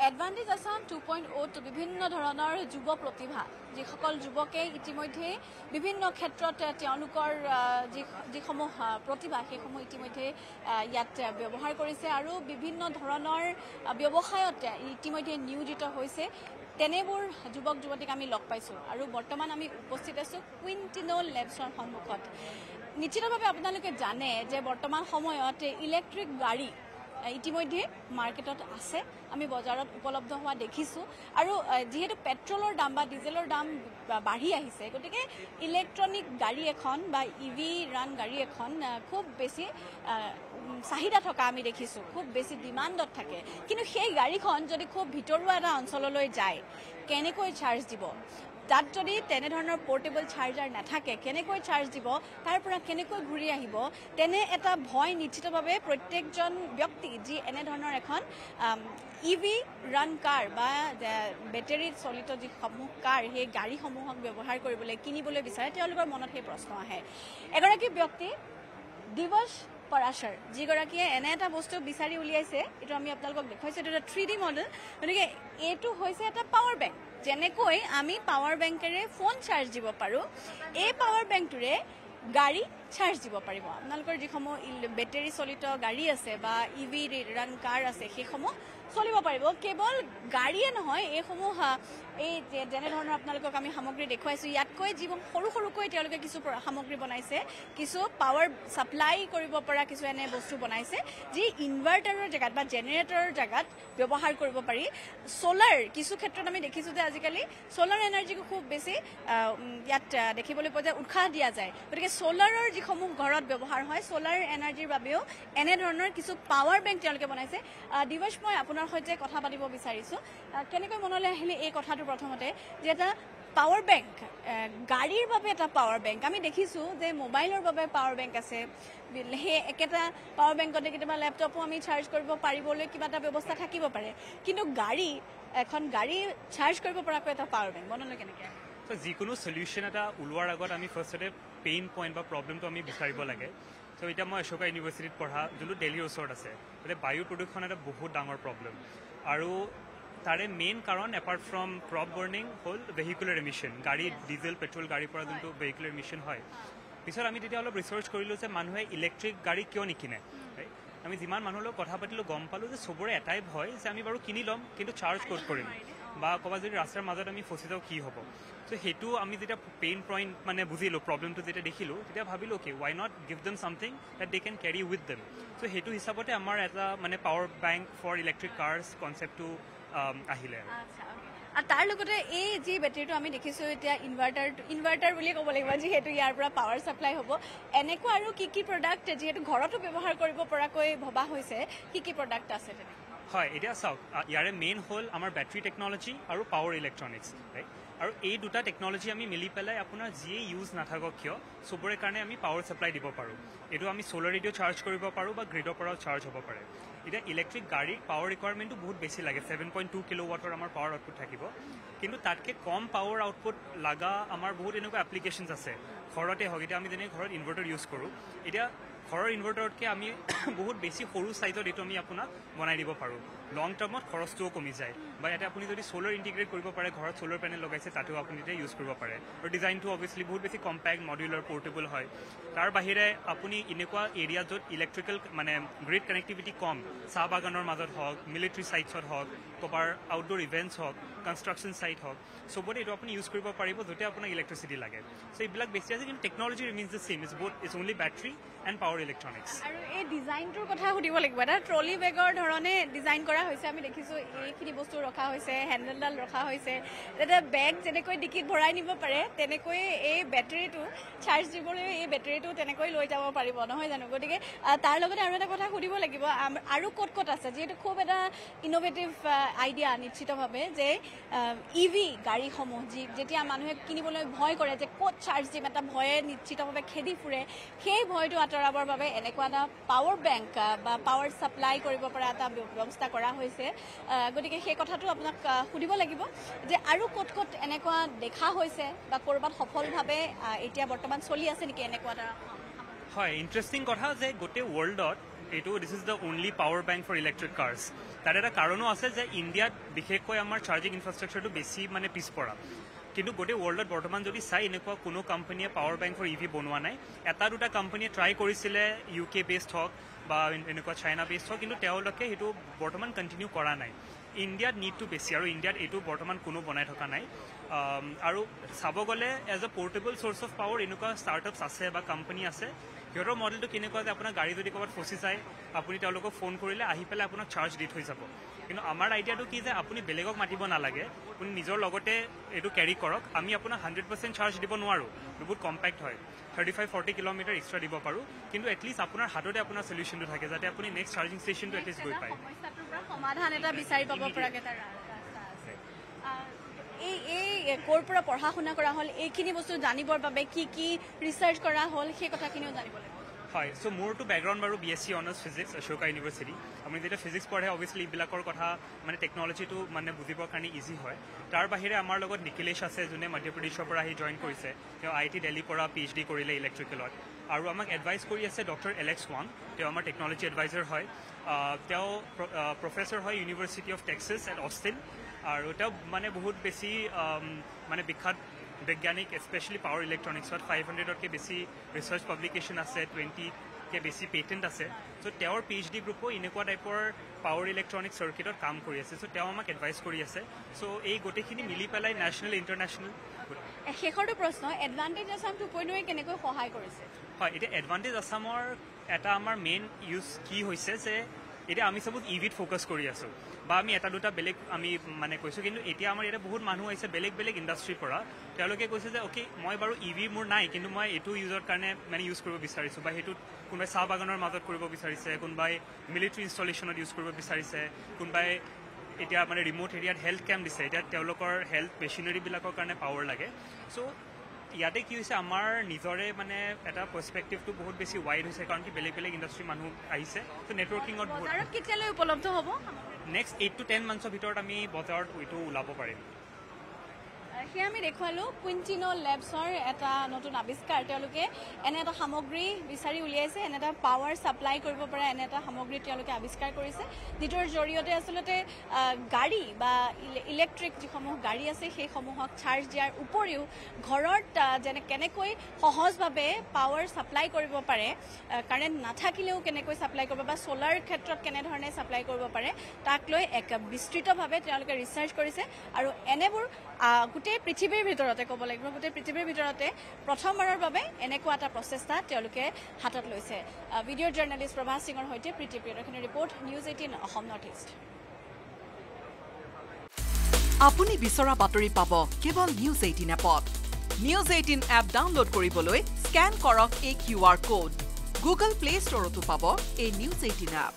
Advantage Assam 2.0 বিভিন্ন ধৰণৰ যুৱ প্ৰতিভা যিসকল যুৱকে ইতিমধ্যে বিভিন্ন ক্ষেত্ৰত তেওঁলোকৰ যিসমূহ প্ৰতিভা সেইসমূহ ইতিমধ্যে ইয়াত ব্যৱহাৰ কৰিছে আৰু বিভিন্ন ধৰণৰ ব্যৱসায়ত ইতিমধ্যে নিয়োজিত হৈছে তেনেবোৰ যুৱক যুৱতীক আমি লগ পাইছোঁ আৰু বৰ্তমান আমি উপস্থিত আছোঁ কুইণ্টিনো লেবছৰ সন্মুখত নিশ্চিতভাৱে আপোনালোকে জানে যে বৰ্তমান সময়ত ইলেক্ট্ৰিক গাড়ী ইতিমধ্যে মাৰ্কেটত আছে আমি বজাৰত উপলব্ধ হোৱা দেখিছোঁ আৰু যেহেতু পেট্ৰলৰ দাম বা ডিজেলৰ দাম বাঢ়ি আহিছে গতিকে ইলেক্ট্ৰনিক গাড়ী এখন বা ইভি ৰান গাড়ী এখন খুব বেছি চাহিদা থকা আমি দেখিছোঁ খুব বেছি ডিমাণ্ডত থাকে কিন্তু সেই গাড়ীখন যদি খুব ভিতৰুৱা এটা অঞ্চললৈ যায় কেনেকৈ চাৰ্জ দিব তাত যদি তেনেধৰণৰ পোৰ্টেবল চাৰ্জাৰ নাথাকে কেনেকৈ চাৰ্জ দিব তাৰ পৰা কেনেকৈ ঘূৰি আহিব তেনে এটা ভয় নিশ্চিতভাৱে প্ৰত্যেকজন ব্যক্তি যি এনেধৰণৰ এখন ইভি ৰান কাৰ বা বেটাৰীত চলিত যিসমূহ কাৰ সেই গাড়ীসমূহক ব্যৱহাৰ কৰিবলৈ কিনিবলৈ বিচাৰে তেওঁলোকৰ মনত সেই প্ৰশ্ন আহে এগৰাকী ব্যক্তি দিৱস পৰাশৰ যিগৰাকীয়ে এনে এটা বস্তু বিচাৰি উলিয়াইছে এইটো আমি আপোনালোকক দেখুৱাইছোঁ এইটো এটা 3D মডেল গতিকে এইটো হৈছে এটা পাৱাৰ বেংক যেনেকৈ আমি পাৱাৰ বেংকেৰে ফোন চাৰ্জ দিব পাৰোঁ এই পাৱাৰ বেংকটোৰে গাড়ী চাৰ্জ দিব পাৰিব আপোনালোকৰ যিসমূহ বেটাৰী চলিত গাড়ী আছে বা ইভি ৰান কাৰ আছে সেইসমূহ চলিব পাৰিব কেৱল গাড়ীয়ে নহয় এইসমূহ এই যেনেধৰণৰ আপোনালোকক আমি সামগ্ৰী দেখুৱাইছোঁ ইয়াতকৈ যিবোৰ সৰু সৰুকৈ তেওঁলোকে কিছু সামগ্ৰী বনাইছে কিছু পাৱাৰ ছাপ্লাই কৰিব পৰা কিছু এনে বস্তু বনাইছে যি ইনভাৰ্টাৰৰ জেগাত বা জেনেৰেটৰৰ জেগাত ব্যৱহাৰ কৰিব পাৰি ছ'লাৰ কিছু ক্ষেত্ৰত আমি দেখিছোঁ যে আজিকালি ছ'লাৰ এনাৰ্জিকো খুব বেছি ইয়াত দেখিবলৈ পোৱা যায় উৎসাহ দিয়া যায় গতিকে ছ'লাৰৰ যিসমূহ ঘৰত ব্যৱহাৰ হয় ছ'লাৰ এনাৰ্জিৰ বাবেও এনেধৰণৰ কিছু পাৱাৰ বেংক তেওঁলোকে বনাইছে দিৱস মই আপোনাৰ সৈতে কথা পাতিব বিচাৰিছোঁ কেনেকৈ মনলৈ আহিলে এই কথাটো প্ৰথমতে যে এটা পাৱাৰ বেংক গাড়ীৰ বাবে এটা পাৱাৰ বেংক আমি দেখিছোঁ যে মোবাইলৰ বাবে পাৱাৰ বেংক আছে সেই একেটা পাৱাৰ বেংকতে কেতিয়াবা লেপটপো আমি চাৰ্জ কৰিব পাৰিবলৈ কিবা এটা ব্যৱস্থা থাকিব পাৰে কিন্তু এখন গাড়ী চাৰ্জ কৰিব পৰাকৈ এটা পাৱাৰ বেংক মনলৈ কেনেকৈ যিকোনো সলিউশ্যন এটা ওলোৱাৰ আগত আমি ফাৰ্ষ্টতে পেইন পইণ্ট বা প্ৰব্লেমটো আমি বিচাৰিব লাগে চ' এতিয়া মই অশোকা ইউনিভাৰ্চিটিত পঢ়া যোনটো দিল্লীৰ ওচৰত আছে গতিকে বায়ু প্ৰদূষণ এটা বহুত ডাঙৰ প্ৰব্লেম আৰু তাৰে মেইন কাৰণ এপাৰ্ট ফ্ৰম ক্ৰপ বাৰ্ণিং হ'ল ভেহিকুলাৰ এমিশ্যন গাড়ী ডিজেল পেট্ৰল গাড়ীৰ পৰা যোনটো ভেহিকুলাৰ এমিশ্যন হয় পিছত আমি তেতিয়া অলপ ৰিচাৰ্চ কৰিলোঁ যে মানুহে ইলেক্ট্ৰিক গাড়ী কিয় নিকিনে আমি যিমান মানুহৰ লগত কথা পাতিলোঁ গম পালোঁ যে চবৰে এটাই ভয় যে আমি বাৰু কিনি ল'ম কিন্তু চাৰ্জ ক'ত কৰিম বা ক'ৰবাত যদি ৰাস্তাৰ মাজত আমি ফচি যাওঁ কি হ'ব চ' সেইটো আমি যেতিয়া পেইন পইণ্ট মানে বুজিলোঁ প্ৰব্লেমটো যেতিয়া দেখিলোঁ তেতিয়া ভাবিলোঁ কি why not give them something that they can carry with them so' সেইটো হিচাপতে আমাৰ এটা মানে power bank for electric cars কনচেপ্টটো আহিলে আৰু তাৰ লগতে এই যি বেটাৰীটো আমি দেখিছোঁ এতিয়া ইনভাৰ্টাৰ বুলিয়ে ক'ব লাগিব যিহেতু ইয়াৰ পৰা পাৱাৰ ছাপ্লাই হ'ব এনেকুৱা আৰু কি প্ৰডাক্ট যিহেতু ঘৰতো ব্যৱহাৰ কৰিব পৰাকৈ ভবা হৈছে কি প্ৰডাক্ট আছে তেনেকৈ হয় এতিয়া চাওক ইয়াৰে মেইন হ'ল আমাৰ বেটাৰী টেকনলজি আৰু পাৱাৰ ইলেক্ট্ৰনিক্স ৰাইট আৰু এই দুটা টেকনলজি আমি মিলি পেলাই আপোনাৰ যিয়ে ইউজ নাথাকক কিয় চবৰে কাৰণে আমি পাৱাৰ ছাপ্লাই দিব পাৰোঁ এইটো আমি ছ'লাৰ ৰেডিঅ' চাৰ্জ কৰিব পাৰোঁ বা গ্ৰিডৰ পৰাও চাৰ্জ হ'ব পাৰে এতিয়া ইলেক্ট্ৰিক গাড়ীত পাৱাৰ ৰিকুৱাৰমেণ্টটো বহুত বেছি লাগে 7.2 কিলোৱাটৰ আমাৰ পাৱাৰ আউটপুট থাকিব কিন্তু তাতকৈ কম পাৱাৰ আউটপুট লগা আমাৰ বহুত এনেকুৱা এপ্লিকেশ্যনছ আছে ঘৰতে হওক এতিয়া আমি যেনেকৈ ঘৰত ইনভাৰ্টাৰ ইউজ কৰোঁ এতিয়া ঘৰৰ ইনভাৰ্টাৰতকৈ আমি বহুত বেছি সৰু চাইজত এইটো আমি আপোনাক বনাই দিব পাৰোঁ লং টাৰ্মত খৰচটোও কমি যায় বা ইয়াতে আপুনি যদি ছ'লাৰ ইণ্টিগ্ৰেট কৰিব পাৰে ঘৰত ছ'লাৰ পেনেল লগাইছে তাতেও আপুনি তেতিয়া ইউজ কৰিব পাৰে আৰু ডিজাইনটো অভিয়াছলি বহুত বেছি কম্পেক্ট মডুলাৰ পৰ্টেবল হয় তাৰ বাহিৰে আপুনি এনেকুৱা এৰিয়া য'ত ইলেক্ট্ৰিকেল মানে গ্ৰিড কানেক্টিভিটি কম চাহ বাগানৰ মাজত হওক মিলিটাৰী চাইটছত হওক ক'ৰবাৰ আউটডোৰ ইভেণ্টছ হওক কনষ্ট্ৰাকশ্যন চাইট হওক চবতে এইটো আপুনি ইউজ কৰিব পাৰিব য'তে আপোনাক ইলেক্ট্ৰিচিটি লাগে চ' এইবিলাক বেছি আছে কিন্তু technology remains the same is both is only battery and power electronics আৰু এই ডিজাইনটোৰ কথা সুধিব লাগিব এটা ট্ৰলি বেগৰ ধৰণে ডিজাইন কৰা হৈছে আমি দেখিছোঁ এইখিনি বস্তু ৰখা হৈছে হেণ্ডেলডাল ৰখা হৈছে এটা বেগ যেনেকৈ ডিকিত ভৰাই নিব পাৰে তেনেকৈ এই বেটাৰীটো চাৰ্জ দিবলৈ এই বেটাৰীটো তেনেকৈ লৈ যাব পাৰিব নহয় জানো গতিকে তাৰ লগতে আৰু এটা কথা সুধিব লাগিব আৰু ক'ত আছে যিহেতু খুব এটা ইন'ভেটিভ আইডিয়া নিশ্চিতভাৱে যে ইভি গাড়ীসমূহ যেতিয়া মানুহে কিনিবলৈ ভয় কৰে যে ক'ত চাৰ্জ দিম এটা ভয়ে নিশ্চিতভাৱে খেদি ফুৰে সেই ভয়টো আঁতৰাবৰ বাবে এনেকুৱা এটা পাৱাৰ বেংক বা পাৱাৰ ছাপ্লাই কৰিব পৰা এটা ব্যৱস্থা কৰা হৈছে গতিকে সেই কথাটো আপোনাক সুধিব লাগিব যে আৰু ক'ত এনেকুৱা দেখা হৈছে বা ক'ৰবাত সফলভাৱে এতিয়া বৰ্তমান চলি আছে নেকি এনেকুৱা এটা হয় ইণ্টাৰেষ্টিং কথা যে গোটেই ৱৰ্ল্ডত this is the only power bank for electric cars. তাৰ এটা কাৰণো আছে যে ইণ্ডিয়াত বিশেষকৈ আমাৰ চাৰ্জিং ইনফ্ৰাষ্ট্ৰাকচাৰটো বেছি মানে পিছপৰা, কিন্তু গোটেই ৱৰ্ল্ডত বৰ্তমান যদি চাই এনেকুৱা কোনো কোম্পানীয়ে পাৱাৰ বেংক ফৰ ইভি বনোৱা নাই। এটা দুটা কোম্পানীয়ে ট্ৰাই কৰিছিলে, UK বেছড হওক বা এনেকুৱা চাইনা বেছড হওক, কিন্তু তেওঁলোকে সেইটো বৰ্তমান কণ্টিনিউ কৰা নাই। ইণ্ডিয়াত নিডটো বেছি, আৰু ইণ্ডিয়াত এইটো বৰ্তমান কোনো বনাই থকা নাই। আৰু চাব গ'লে as a portable source of power এনেকুৱা ষ্টাৰ্টআপছ আছে বা কোম্পানী আছে, সিহঁতৰ মডেলটো কেনেকুৱা যে আপোনাৰ গাড়ী যদি ক'ৰবাত ফচি যায়, আপুনি তেওঁলোকক ফোন কৰিলে আহি পেলাই আপোনাক চাৰ্জ দি থৈ যাব। কিন্তু আমাৰ আইডিয়াটো কি যে আপুনি বেলেগক মাতিব নালাগে, আপুনি নিজৰ লগতে এইটো কেৰি কৰক। আমি আপোনাক 100% চাৰ্জ দিব নোৱাৰোঁ, বহুত কম্পেক্ট হয়, 35-40 কিলোমিটাৰ এক্সট্ৰা দিব পাৰোঁ, কিন্তু এটলিষ্ট আপোনাৰ হাততে আপোনাৰ চলিউশ্যনটো থাকে, যাতে আপুনি নেক্সট চাৰ্জিং ষ্টেচনটো এটলিষ্ট গৈ পায়। সমাধান এটা বিচাৰি পাব পৰাকৈ এটা ৰাস্তা আছে। এই ক'ৰ পৰা পঢ়া শুনা কৰা হ'ল, এইখিনি বস্তু জানিবৰ বাবে কি কি ৰিচাৰ্চ কৰা হ'ল, সেই কথাখিনিও জানিব লাগিব। হয়, চ' মোৰতো বেকগ্ৰাউণ্ড বাৰু BSc honours physics, Ashoka university. আপুনি যেতিয়া ফিজিক্স পঢ়ে অভিয়াছলি এইবিলাকৰ কথা মানে টেকন'লজিটো মানে বুজিবৰ কাৰণে ইজি হয়। তাৰ বাহিৰে আমাৰ লগত নিখিলেশ আছে, যোনে মধ্যপ্ৰদেশৰ পৰা আহি জইন কৰিছে। তেওঁ IIT দিল্লীৰ পৰা PhD কৰিলে ইলেক্ট্ৰিকেলত, আৰু আমাক এডভাইচ কৰি আছে ডক্টৰ এলেক্স ৱাং। তেওঁ আমাৰ টেকন'লজি এডভাইজাৰ হয়। তেওঁ প্ৰফেচৰ হয় university of Texas at Austin, আৰু তেওঁ মানে বহুত বেছি মানে বিখ্যাত বৈজ্ঞানিক, স্পেচিয়েলি পাৱাৰ ইলেক্ট্ৰনিক্সত 500তকৈ বেছি ৰিচাৰ্চ পাব্লিকেশ্যন আছে, 20কে বেছি পেটেণ্ট আছে। চ' তেওঁৰ PhD গ্ৰুপো এনেকুৱা টাইপৰ পাৱাৰ ইলেক্ট্ৰনিক চাৰ্কিটত কাম কৰি আছে। চ' তেওঁ আমাক এডভাইচ কৰি আছে। চ' এই গোটেইখিনি মিলি পেলাই নেশ্যনেল ইণ্টাৰনেশ্যনেল। শেষৰটো প্ৰশ্ন, এডভান্টেজ আছাম 2.0 কেনেকৈ সহায় কৰিছে? হয়, এতিয়া এডভান্টেজ আছামৰ এটা আমাৰ মেইন ইউজ কি হৈছে যে এতিয়া আমি চাপোজ ইভিত ফ'কাছ কৰি আছোঁ, বা আমি এটা দুটা বেলেগ আমি মানে কৈছোঁ, কিন্তু এতিয়া আমাৰ ইয়াতে বহুত মানুহ আহিছে বেলেগ বেলেগ ইণ্ডাষ্ট্ৰিৰ পৰা। তেওঁলোকে কৈছে যে অ'কে, মই বাৰু ইভি মোৰ নাই, কিন্তু মই এইটো ইউজৰ কাৰণে মানে ইউজ কৰিব বিচাৰিছোঁ, বা সেইটোত কোনোবাই চাহ বাগানৰ মাজত কৰিব বিচাৰিছে, কোনোবাই মিলিটাৰী ইনষ্টলেশ্যনত ইউজ কৰিব বিচাৰিছে, কোনোবাই এতিয়া মানে ৰিম'ট এৰিয়াত হেল্থ কেম্প দিছে, এতিয়া তেওঁলোকৰ হেল্থ মেচিনাৰীবিলাকৰ কাৰণে পাৱাৰ লাগে। চ' ইয়াতে কি হৈছে, আমাৰ নিজৰে মানে এটা পাৰ্চপেক্টিভটো বহুত বেছি ৱাইড হৈছে, কাৰণ কি বেলেগ বেলেগ ইণ্ডাষ্ট্ৰীৰ মানুহ আহিছে। ত' নেটৱৰ্কিঙত বজাৰত কেতিয়ালৈ উপলব্ধ হ'ব? নেক্সট 8 to 10 মান্থছৰ ভিতৰত আমি বজাৰত এইটো ওলাব পাৰিম। সেয়া আমি দেখুৱালোঁ কুইণ্টিনো লেবছৰ এটা নতুন আৱিষ্কাৰ। তেওঁলোকে এনে এটা সামগ্ৰী বিচাৰি উলিয়াইছে, এনে এটা পাৱাৰ ছাপ্লাই কৰিব পৰা এনে এটা সামগ্ৰী তেওঁলোকে আৱিষ্কাৰ কৰিছে, যিটোৰ জৰিয়তে আচলতে গাড়ী বা ইলেক্ট্ৰিক যিসমূহ গাড়ী আছে সেইসমূহক চাৰ্জ দিয়াৰ উপৰিও ঘৰত কেনেকৈ সহজভাৱে পাৱাৰ ছাপ্লাই কৰিব পাৰে, কাৰেণ্ট নাথাকিলেও কেনেকৈ ছাপ্লাই কৰিব, বা ছ'লাৰ ক্ষেত্ৰত কেনেধৰণে ছাপ্লাই কৰিব পাৰে, তাক লৈ এক বিস্তৃতভাৱে তেওঁলোকে ৰিচাৰ্চ কৰিছে। আৰু এনেবোৰ গোটেই পৃথিৱীৰ ভিতৰতে ক'ব লাগিব, গোটেই পৃথিৱীৰ ভিতৰতে প্ৰথমবাৰৰ বাবে এনেকুৱা এটা প্ৰচেষ্টা তেওঁলোকে হাতত লৈছে। ভিডিঅ' জাৰ্নেলিষ্ট প্ৰভাস সিঙৰ সৈতে Preeti Priyadarshini report, news 18 Assam north east. আপুনি বিচৰা বাতৰি পাব কেৱল নিউজ 18 এপত। নিউজ 18 এপ ডাউনলোড কৰিবলৈ স্কেন কৰক এই QR কোড। গুগল প্লে ষ্টৰতো পাব এই নিউজ 18 এপ।